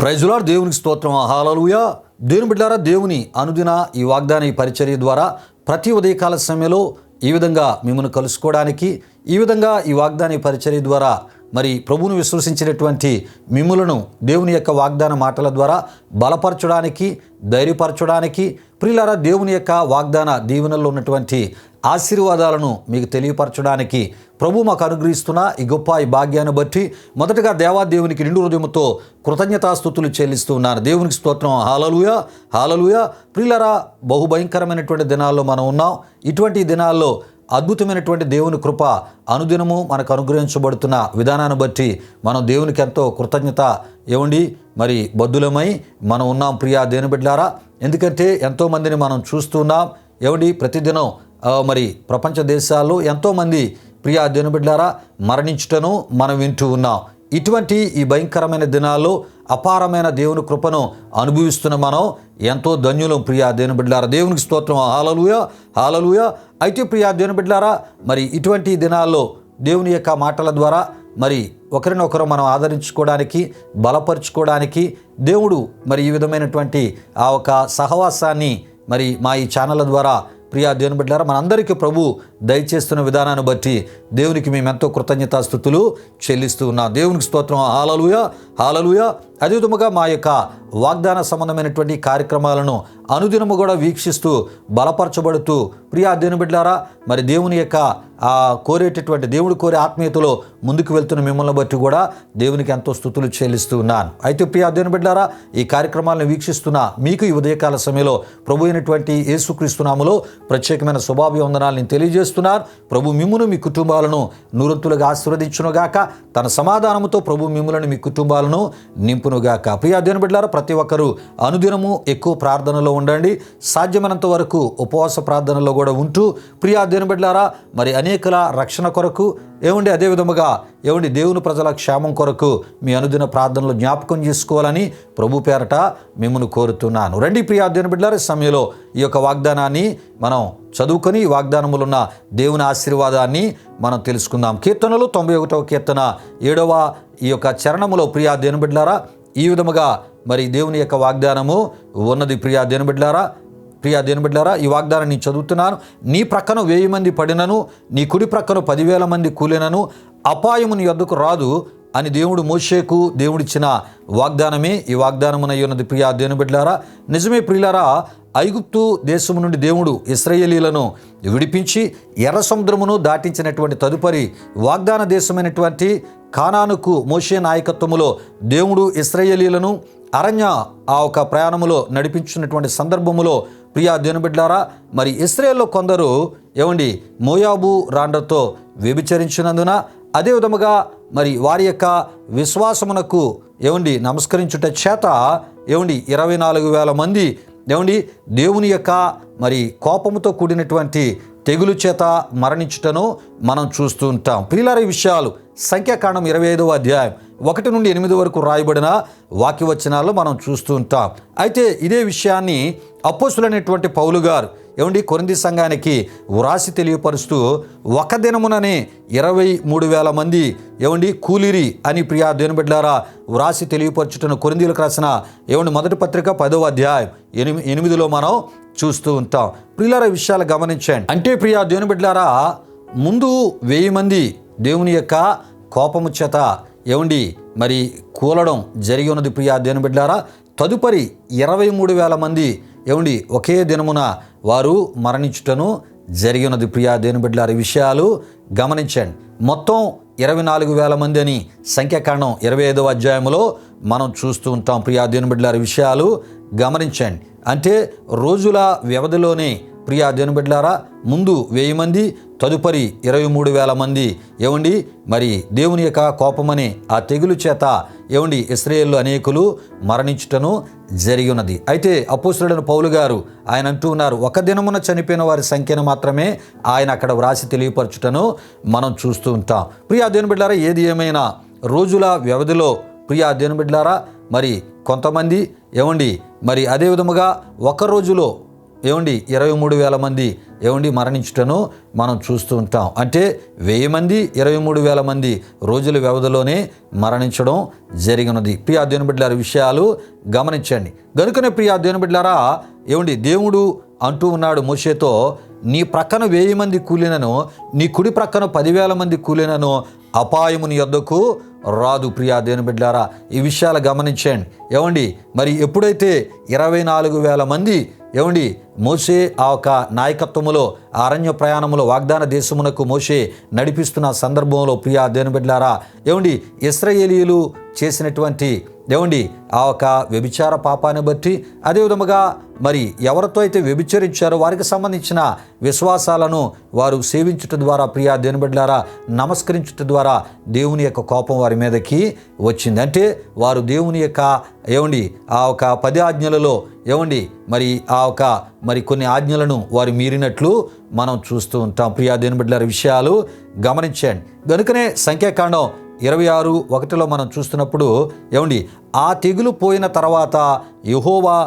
Praise lord. దేవునికి స్తోత్రం. హల్లెలూయా. దేవుని బిడ్డలారా, దేవుని అనుదిన ఈ వాగ్దాన ఈ పరిచర్య ద్వారా ప్రతి ఉదయకాల సమయంలో ఈ విధంగా మిమ్మల్ని కలుసుకోవడానికి, ఈ విధంగా ఈ వాగ్దాన పరిచర్య ద్వారా మరి ప్రభువును విశ్వసించినటువంటి మిమ్ములను దేవుని యొక్క వాగ్దాన మాటల ద్వారా బలపరచడానికి, ధైర్యపరచడానికి, ప్రియులారా దేవుని యొక్క వాగ్దాన దీవెనల్లో ఉన్నటువంటి ఆశీర్వాదాలను మీకు తెలియపరచడానికి ప్రభు మాకు అనుగ్రహిస్తున్న ఈ గొప్ప ఈ భాగ్యాన్ని బట్టి మొదటగా దేవాదేవునికి నిండు హృదయంతో కృతజ్ఞతాస్తుతులు చెల్లిస్తూ ఉన్నాను. దేవునికి స్తోత్రం. హల్లెలూయా, హల్లెలూయా. ప్రియులారా, బహుభయంకరమైనటువంటి దినాల్లో మనం ఉన్నాం. ఇటువంటి దినాల్లో అద్భుతమైనటువంటి దేవుని కృప అనుదినము మనకు అనుగ్రహించబడుతున్న విధానాన్ని బట్టి మనం దేవునికి ఎంతో కృతజ్ఞత మరి బద్దులమై మనం ఉన్నాం. ప్రియా దేవుని బిడ్డలారా, ఎందుకంటే ఎంతోమందిని మనం చూస్తున్నాం. ప్రతిదినం మరి ప్రపంచ దేశాల్లో ఎంతోమంది ప్రియా దేవుని బిడ్డలారా మరణించుటను మనం వింటూ ఉన్నాం. ఇటువంటి ఈ భయంకరమైన దినాల్లో అపారమైన దేవుని కృపను అనుభవిస్తున్న మనం ఎంతో ధన్యులం. ప్రియా దేవుని బిడ్డలారా, దేవునికి స్తోత్రం. హల్లెలూయా, హల్లెలూయా. అయితే ప్రియా దేవుని బిడ్డలారా, మరి ఇటువంటి దినాల్లో దేవుని యొక్క మాటల ద్వారా మరి ఒకరినొకరు మనం ఆదరించుకోవడానికి, బలపరుచుకోవడానికి దేవుడు మరి ఈ విధమైనటువంటి ఆ ఒక సహవాసాన్ని మరి మా ఈ ఛానళ్ళ ద్వారా ప్రియా దేవుని బిడ్డలారా మనందరికీ ప్రభు దయచేస్తున్న విధానాన్ని బట్టి దేవునికి మేము ఎంతో కృతజ్ఞతాస్తుతులు చెల్లిస్తూ ఉన్నాం. దేవునికి స్తోత్రం. హల్లెలూయా, హల్లెలూయా. అదేవిధముగా మా యొక్క వాగ్దాన సంబంధమైనటువంటి కార్యక్రమాలను అనుదినము కూడా వీక్షిస్తూ బలపరచబడుతూ ప్రియా దేవుని బిడ్డలారా మరి దేవుని యొక్క కోరేటటువంటి దేవుడు కోరే ఆత్మీయతలో ముందుకు వెళ్తున్న మిమ్మల్ని బట్టి కూడా దేవునికి ఎంతో స్తుతులు చెల్లిస్తూ ఉన్నాను. అయితే ప్రియా దేవుని బిడ్డలారా, ఈ కార్యక్రమాలను వీక్షిస్తున్న మీకు ఈ ఉదయకాల సమయంలో ప్రభు అయినటువంటి యేసుక్రీస్తు నామములో ప్రత్యేకమైన శుభాభివందనాలు నేను తెలియజేస్తున్నాను. ప్రభు మిమ్మును మీ కుటుంబాలను నూరంతులుగా ఆశీర్వదించునుగాక. తన సమాధానముతో ప్రభు మిమ్ములను మీ కుటుంబాలను నింపునుగాక. ప్రియా దేవుని బిడ్డలారా, ప్రతి ఒక్కరూ అనుదినము ఎక్కువ ప్రార్థనలో ఉండండి. సాధ్యమైనంత వరకు ఉపవాస ప్రార్థనలో కూడా ఉంటూ ప్రియా దేవుని బిడ్డలారా మరి అనేకల రక్షణ కొరకు అదేవిధముగా దేవుని ప్రజల క్షేమం కొరకు మీ అనుదిన ప్రార్థనలు జ్ఞాపకం చేసుకోవాలని ప్రభు పేరట మిమ్మల్ని కోరుతున్నాను. రండి ప్రియా దేవుని బిడ్డలారా, సమయంలో ఈ యొక్క వాగ్దానాన్ని మనం చదువుకొని ఈ వాగ్దానములు ఉన్న దేవుని ఆశీర్వాదాన్ని మనం తెలుసుకుందాం. కీర్తనలు 91వ కీర్తన 7వ ఈ యొక్క చరణములో ప్రియా దేవుని బిడ్డలారా ఈ విధముగా మరి దేవుని యొక్క వాగ్దానము ఉన్నది. ప్రియా దేవుని బిడ్డలారా ఈ వాగ్దానం నేను చదువుతున్నాను. నీ ప్రక్కన 1000 మంది పడినను, నీ కుడి ప్రక్కన 10,000 మంది కూలినను అపాయము నీ యొద్దకు రాదు అని దేవుడు మోషేకు దేవుడిచ్చిన వాగ్దానమే ఈ వాగ్దానమునై ఉన్నది. ప్రియా దేవుని బిడ్డలారా, నిజమే ప్రియులారా, ఐగుప్తు దేశము నుండి దేవుడు ఇశ్రాయేలీలను విడిపించి ఎర్ర సముద్రమును దాటించినటువంటి తదుపరి వాగ్దాన దేశమైనటువంటి కానానుకు మోషే నాయకత్వములో దేవుడు ఇశ్రాయేలీలను అరణ్య ఆ ఒక ప్రయాణములో నడిపించినటువంటి సందర్భములో ప్రియా దేవుని బిడ్డలారా మరి ఇశ్రాయేల్లో కొందరు మోయాబు రాండ్రతో వ్యభిచరించినందున అదేవిధముగా మరి వారి యొక్క విశ్వాసమునకు నమస్కరించుట చేత 24,000 మంది దేవుని యొక్క మరి కోపముతో కూడినటువంటి తెగులు చేత మరణించుటను మనం చూస్తూ ఉంటాం. ప్రియులారా, ఈ విషయాలు సంఖ్యాకాండం 25వ అధ్యాయం 1 నుండి 8 వరకు రాయబడిన వాక్యవచనాల్లో మనం చూస్తూ ఉంటాం. అయితే ఇదే విషయాన్ని అపోస్తులైనటువంటి పౌలు గారు కొరింథీ సంఘానికి వ్రాసి తెలియపరుస్తూ ఒక దినముననే 23,000 మంది కూలిరి అని ప్రియా దేవుని బిడ్డలారా వ్రాసి తెలియపరచుటను కొరింథీలకు రాసిన మొదటి పత్రిక 10వ అధ్యాయం 8లో మనం చూస్తూ ఉంటాం. ప్రియులారా, విషయాలు గమనించండి. అంటే ప్రియా దేవుని బిడ్డలారా, ముందు 1000 మంది దేవుని యొక్క కోపము చేత మరి కూలడం జరిగి ఉన్నది. ప్రియా దేవుని బిడ్డలారా, తదుపరి 23,000 మంది ఒకే దినమున వారు మరణించుటను జరిగి ఉన్నది. ప్రియా దేవుని బిడ్డలారా, ఈ విషయాలు గమనించండి. మొత్తం 24,000 మంది అని సంఖ్యాకాండం 25వ అధ్యాయంలో మనం చూస్తూ ఉంటాం. ప్రియా దేవుని బిడ్డలారా, విషయాలు గమనించండి. అంటే రోజుల వ్యవధిలోనే ప్రియా దేవుని బిడ్డలారా ముందు 1000 మంది, తదుపరి 23,000 మంది మరి దేవుని యొక్క కోపమనే ఆ తెగులు చేత ఇశ్రాయేలు అనేకులు మరణించుటను జరిగి ఉన్నది. అయితే అపోస్తలుడైన పౌలు గారు ఆయన అంటూ ఉన్నారు, ఒక దినమున చనిపోయిన వారి సంఖ్యను మాత్రమే ఆయన అక్కడ వ్రాసి తెలియపరచుటను మనం చూస్తూ ఉంటాం. ప్రియా దేవుని బిడ్డలారా, ఏది ఏమైనా రోజుల వ్యవధిలో ప్రియా దేవుని బిడ్డలారా మరి కొంతమంది మరి అదే విధముగా ఒక రోజులో 23,000 మంది మరణించుటను మనం చూస్తూ ఉంటాం. అంటే 1000 మంది 23,000 మంది రోజుల వ్యవధిలోనే మరణించడం జరిగినది. ప్రియా దేవుని బిడ్డలారా, విషయాలు గమనించండి. గనుకనే ప్రియా దేవుని బిడ్డలారా, దేవుడు అంటూ ఉన్నాడు మోషేతో, నీ ప్రక్కన 1000 మంది కూలినను, నీ కుడి ప్రక్కన 10,000 మంది కూలినను అపాయము నీ యొద్దకు రాదు. ప్రియా దేవుని బిడ్డలారా, ఈ విషయాలు గమనించండి. మరి ఎప్పుడైతే 24,000 మంది మోషే ఆ ఒక నాయకత్వములో అరణ్య ప్రయాణములో వాగ్దాన దేశమునకు మోషే నడిపిస్తున్న సందర్భంలో ప్రియా దేవుని బిడ్డలారా, ఇశ్రాయేలీయులు చేసినటువంటి ఆ ఒక వ్యభిచార పాపాన్ని బట్టి, అదేవిధముగా మరి ఎవరితో అయితే వ్యభిచరించారో వారికి సంబంధించిన విశ్వాసాలను వారు సేవించుట ద్వారా ప్రియా దేవుని బిడ్డలారా, నమస్కరించుట ద్వారా దేవుని యొక్క కోపం వారి మీదకి వచ్చింది. అంటే వారు దేవుని యొక్క ఆ ఒక 10 ఆజ్ఞలలో మరి ఆ ఒక కొన్ని ఆజ్ఞలను వారు మీరినట్లు మనం చూస్తూ ఉంటాం. ప్రియా దేవుని బిడ్డలారా, విషయాలు గమనించండి. గనుకనే సంఖ్యాకాండం 26:1 మనం చూస్తున్నప్పుడు ఆ తెగులు పోయిన తర్వాత యెహోవా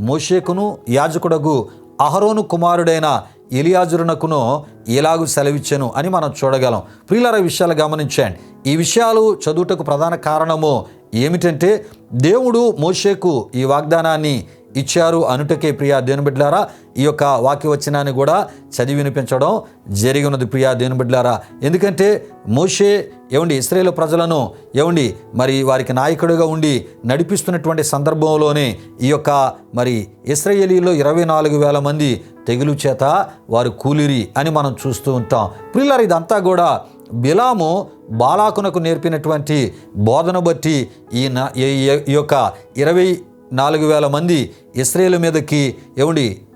మోషేకును యాజకుడగు అహరోను కుమారుడైన ఎలియాజరునకును ఇలాగు సెలవిచ్చెను అని మనం చూడగలం. ప్రియులారా, విషయాలు గమనించండి. ఈ విషయాలు చదువుటకు ప్రధాన కారణము ఏమిటంటే, దేవుడు మోషేకు ఈ వాగ్దానాన్ని ఇచ్చారు అనుటకే ప్రియా దేవుని బిడ్డలారా, ఈ యొక్క వాక్యవచనాన్ని కూడా చదివి వినిపించడం జరిగినది. ప్రియా దేవుని బిడ్డలారా, ఎందుకంటే మోషే ఇశ్రాయేలు ప్రజలను మరి వారికి నాయకుడిగా ఉండి నడిపిస్తున్నటువంటి సందర్భంలోనే ఈ యొక్క మరి ఇశ్రాయేలీలో 24,000 మంది తెగులు చేత వారు కూలిరి అని మనం చూస్తూ ఉంటాం. ప్రియులారా, ఇదంతా కూడా బిలాము బాలాకునకు నేర్పినటువంటి బోధన బట్టి ఈ యొక్క 24,000 మంది ఇశ్రాయేలు మీదకి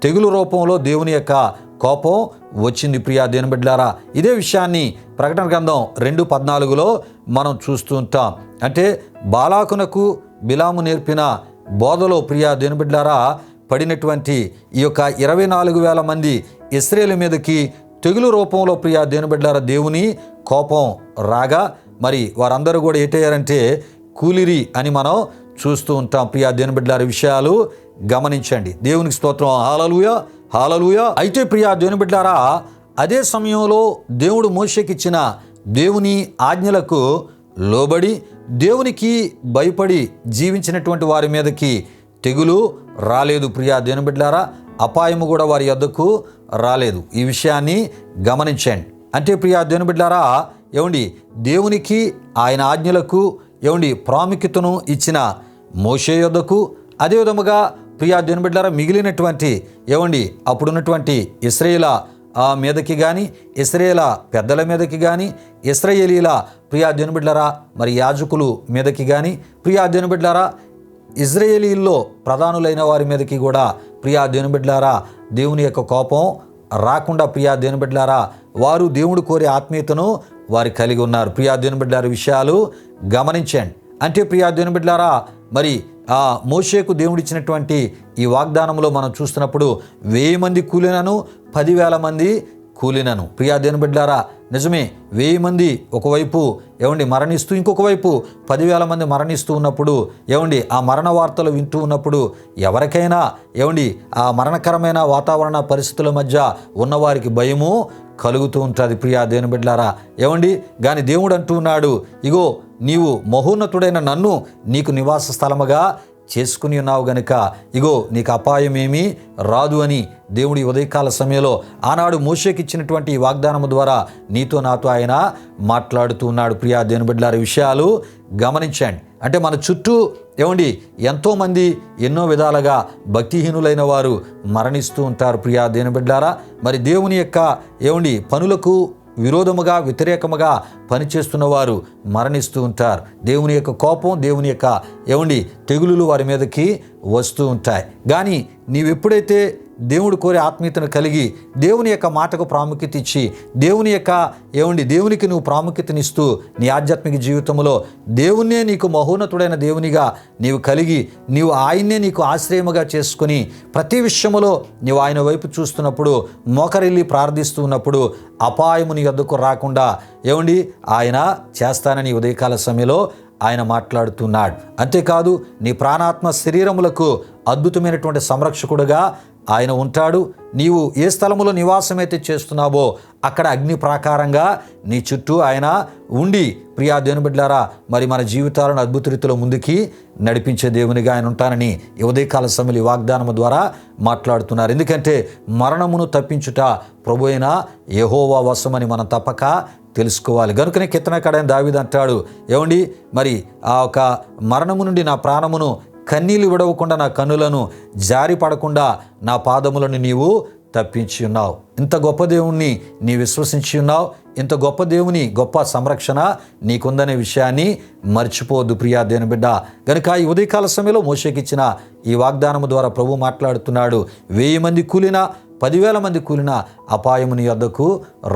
తెగులు రూపంలో దేవుని యొక్క కోపం వచ్చింది. ప్రియా దేవుని బిడ్డలారా, ఇదే విషయాన్ని ప్రకటన గ్రంథం 2:14 మనం చూస్తూ ఉంటాం. అంటే బాలాకునకు బిలాము నేర్పిన బోధలో ప్రియా దేవుని బిడ్డలారా పడినటువంటి ఈ యొక్క 24,000 మంది ఇశ్రాయేలు మీదకి తెగులు రూపంలో ప్రియా దేవుని బిడ్డలారా దేవుని కోపం రాగా మరి వారందరూ కూడా ఏటయ్యారంటే కూలిరి అని మనం చూస్తూ ఉంటాం. ప్రియా దేవుని బిడ్డలారా, విషయాలు గమనించండి. దేవునికి స్తోత్రం. హల్లెలూయా, హల్లెలూయా. అయితే ప్రియా దేవుని బిడ్డలారా, అదే సమయంలో దేవుడు మోషేకి ఇచ్చిన దేవుని ఆజ్ఞలకు లోబడి దేవునికి భయపడి జీవించినటువంటి వారి మీదకి తెగులు రాలేదు. ప్రియా దేవుని బిడ్డలారా, అపాయము కూడా వారి యొద్దకు రాలేదు. ఈ విషయాన్ని గమనించండి. అంటే ప్రియా దేవుని బిడ్డలారా, దేవునికి ఆయన ఆజ్ఞలకు ప్రాముఖ్యతను ఇచ్చిన మోషే యొద్దకు, అదేవిధముగా ప్రియా దేవుని బిడ్డలారా మిగిలినటువంటి అప్పుడున్నటువంటి ఇశ్రాయేలు మీదకి కానీ, ఇశ్రాయేలు పెద్దల మీదకి కానీ, ఇశ్రాయేలీల ప్రియా దేవుని బిడ్డలారా మరి యాజకులు మీదకి కానీ, ప్రియా దేవుని బిడ్డలారా ఇశ్రాయేలీల్లో ప్రధానులైన వారి మీదకి కూడా ప్రియా దేవుని బిడ్డలారా దేవుని యొక్క కోపం రాకుండా ప్రియా దేవుని బిడ్డలారా వారు దేవుడు కోరే ఆత్మీయతను వారు కలిగి ఉన్నారు. ప్రియా దేవుని బిడ్డలారా, విషయాలు గమనించండి. అంటే ప్రియా దేవుని బిడ్డలారా, మరి మోషేకు దేవుడిచ్చినటువంటి ఈ వాగ్దానంలో మనం చూస్తున్నప్పుడు 1000 మంది కూలినను, 10,000 మంది కూలినను. ప్రియా దేవుని బిడ్డలారా, నిజమే 1000 మంది ఒకవైపు మరణిస్తూ, ఇంకొక వైపు 10,000 మంది మరణిస్తూ ఉన్నప్పుడు ఆ మరణ వార్తలు వింటూ ఉన్నప్పుడు ఎవరికైనా ఆ మరణకరమైన వాతావరణ పరిస్థితుల మధ్య ఉన్నవారికి భయము కలుగుతూ ఉంటుంది. ప్రియా దేవుని బిడ్డలారా, కానీ దేవుడు అంటూ ఉన్నాడు, ఇగో నీవు మహోన్నతుడైన నన్ను నీకు నివాస స్థలముగా చేసుకుని ఉన్నావు గనుక ఇగో నీకు అపాయం ఏమీ రాదు అని దేవుడి ఉదయకాల సమయంలో ఆనాడు మోషేకి ఇచ్చినటువంటి ఈ వాగ్దానము ద్వారా నీతో నాతో ఆయన మాట్లాడుతూ ఉన్నాడు. ప్రియా దేవుని బిడ్డలారా, విషయాలు గమనించండి. అంటే మన చుట్టూ ఎంతోమంది ఎన్నో విధాలుగా భక్తిహీనులైన వారు మరణిస్తూ ఉంటారు. ప్రియా దేవుని బిడ్డలారా, మరి దేవుని యొక్క పనులకు విరోధముగా వ్యతిరేకముగా పనిచేస్తున్న వారు మరణిస్తూ ఉంటారు. దేవుని యొక్క కోపం, దేవుని యొక్క తెగులులు వారి మీదకి వస్తూ ఉంటాయి. కానీ నీవెప్పుడైతే దేవుడు కోరే ఆత్మీయతను కలిగి దేవుని యొక్క మాటకు ప్రాముఖ్యత ఇచ్చి దేవుని యొక్క దేవునికి నువ్వు ప్రాముఖ్యతనిస్తూ నీ ఆధ్యాత్మిక జీవితంలో దేవుణ్ణే నీకు మహోన్నతుడైన దేవునిగా నీవు కలిగి నీవు ఆయన్నే నీకు ఆశ్రయముగా చేసుకుని ప్రతి విషయములో నీవు ఆయన వైపు చూస్తున్నప్పుడు మోకరిల్లి ప్రార్థిస్తూ ఉన్నప్పుడు అపాయము నీ వద్దకు రాకుండా ఆయన చేస్తానని ఉదయకాల సమయంలో ఆయన మాట్లాడుతున్నాడు. అంతేకాదు నీ ప్రాణాత్మ శరీరములకు అద్భుతమైనటువంటి సంరక్షకుడుగా ఆయన ఉంటాడు. నీవు ఏ స్థలములో నివాసమైతే చేస్తున్నావో అక్కడ అగ్ని ప్రాకారంగా నీ చుట్టూ ఆయన ఉండి, ప్రియా దేవుని బిడ్డలారా, మరి మన జీవితాలను అద్భుత రీతిలో ముందుకి నడిపించే దేవునిగా ఆయన ఉంటానని ఈ ఉదయకాల సమయంలో ఈ వాగ్దానం ద్వారా మాట్లాడుతున్నారు. ఎందుకంటే మరణమును తప్పించుట ప్రభు అయిన యెహోవా వశమని మనం తప్పక తెలుసుకోవాలి. గనుకనే కీర్తనకారుడైన దావీదు అంటాడు, ఏమండి, మరి ఆ ఒక మరణము నుండి నా ప్రాణమును, కన్నీళ్లు విడవకుండా నా కన్నులను, జారి పడకుండా నా పాదములను నీవు తప్పించి ఉన్నావు. ఇంత గొప్ప దేవుణ్ణి నీ విశ్వసించి ఉన్నావు. ఇంత గొప్ప దేవుని గొప్ప సంరక్షణ నీకుందనే విషయాన్ని మర్చిపోవద్దు ప్రియా దేవుని బిడ్డ. కనుక ఈ ఉదయకాల సమయంలో మోషేకి ఇచ్చిన ఈ వాగ్దానము ద్వారా ప్రభు మాట్లాడుతున్నాడు, 1000 మంది కూలినా 10,000 మంది కూలినా అపాయము నీ వద్దకు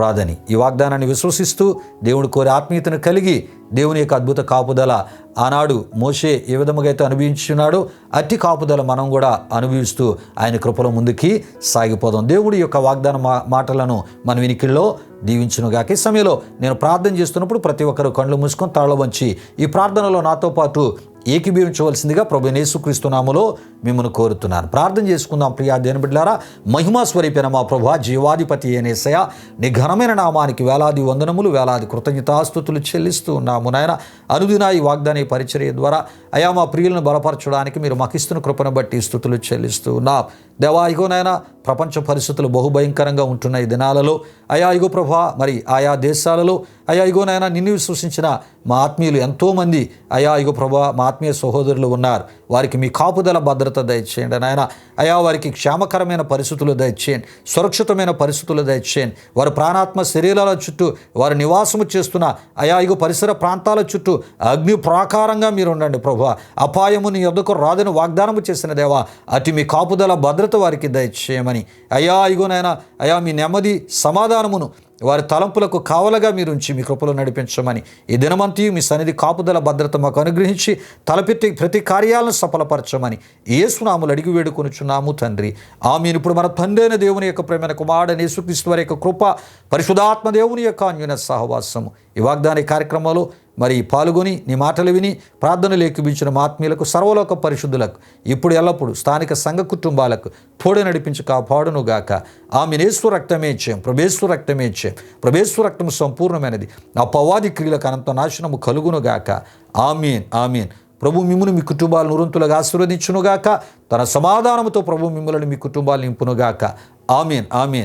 రాదని. ఈ వాగ్దానాన్ని విశ్వసిస్తూ దేవుడు కోరి ఆత్మీయతను కలిగి దేవుని యొక్క అద్భుత కాపుదల ఆనాడు మోషే ఏ విధముగా అయితే అనుభవించున్నాడో అట్టి కాపుదల మనం కూడా అనుభవిస్తూ ఆయన కృపలో ముందుకి సాగిపోదాం. దేవుడి యొక్క వాగ్దాన మాటలను మన వినికిల్లో దీవించునుగాక. ఈ సమయంలో నేను ప్రార్థన చేస్తున్నప్పుడు ప్రతి ఒక్కరు కళ్ళు మూసుకొని తాళ వంచి ఈ ప్రార్థనలో నాతో పాటు ఏకీభవించవలసిందిగా ప్రభువైన యేసుక్రీస్తు నామములో మిమ్మల్ని కోరుతున్నాను. ప్రార్థన చేసుకుందాం. ప్రియా దేవుని బిడ్డలారా, మహిమా స్వరూపైన మా ప్రభువా, జీవాధిపతి అయిన యేసయ్య, నీ ఘనమైన నామానికి వేలాది వందనములు, వేలాది కృతజ్ఞతాస్తుతులు చెల్లిస్తూ ఉన్నాము నాయన. అనుదిన ఈ వాగ్దాన పరిచర్య ద్వారా అయా మా ప్రియులను బలపరచడానికి మీరు మాకు ఇస్తున్న కృపను బట్టి స్తుతులు చెల్లిస్తూ ఉన్నాం. దేవా, ఇగో నాయన, ప్రపంచ పరిస్థితులు బహుభయంకరంగా ఉంటున్న ఈ దినాలలో అయా ఇగో ప్రభా, మరి ఆయా దేశాలలో అయా ఇగో నాయన, నిన్ను విశ్వసించిన మా ఆత్మీయులు ఎంతోమంది అయా ఇగో ప్రభా, మా ఆత్మీయ సహోదరులు ఉన్నారు. వారికి మీ కాపుదల భద్రత దయచేయండి నాయన. అయా వారికి క్షేమకరమైన పరిస్థితులు దయచేయండి, సురక్షితమైన పరిస్థితులు దయచేయండి. వారి ప్రాణాత్మ శరీరాల చుట్టూ వారు నివాసము చేస్తున్న అయా ఇగో పరిసర ప్రాంతాల చుట్టూ అగ్ని ప్రాకారంగా మీరు ఉండండి ప్రభా. అపాయము నీ యొద్దకు రాదని వాగ్దానము చేసిన దేవా, అటు మీ కాపుదల భద్రత వారికి దయచేయమని అయా ఇగోనైనా అయా మీ నెమ్మది సమాధానమును వారి తలంపులకు కావలగా మీరు ఉంచి మీ కృపలో నడిపించమని ఈ దినమంతి మీ సన్నిధి కాపుదల భద్రత మాకు అనుగ్రహించి తలపెట్టి ప్రతి కార్యాలను సఫలపరచమని యేసు నామములో అడిగి వేడుకొనుచున్నాము తండ్రి, ఆమేన్. ఇప్పుడు మన తండ్రి అయిన దేవుని యొక్క ప్రేమైన కుమారుడైన యేసుక్రీస్తు వారి యొక్క కృప, పరిశుద్ధాత్మ దేవుని యొక్క అన్యోన్య సహవాసము ఈ వాగ్దాన కార్యక్రమంలో మరి పాల్గొని నీ మాటలు విని ప్రార్థనలు ఏకీభించిన మా ఆత్మీయులకు, సర్వలోక పరిశుద్ధులకు, ఇప్పుడు ఎల్లప్పుడు స్థానిక సంఘ కుటుంబాలకు తోడే నడిపించి కాపాడునుగాక. ఆమేన్. యేసు రక్తమే ఇచ్చాం, ప్రభేశ్వర రక్తమే ఇచ్చాం. ప్రభేశ్వర రక్తం సంపూర్ణమైనది, అపవాది క్రియలకు అనంత నాశనము కలుగునుగాక. ఆమేన్, ఆమేన్. ప్రభు మిమ్మును మీ కుటుంబాలను నూరంతులుగా ఆశీర్వదించునుగాక. తన సమాధానముతో ప్రభు మిమ్మల్ని మీ కుటుంబాలు నింపునుగాక. ఆమేన్, ఆమేన్.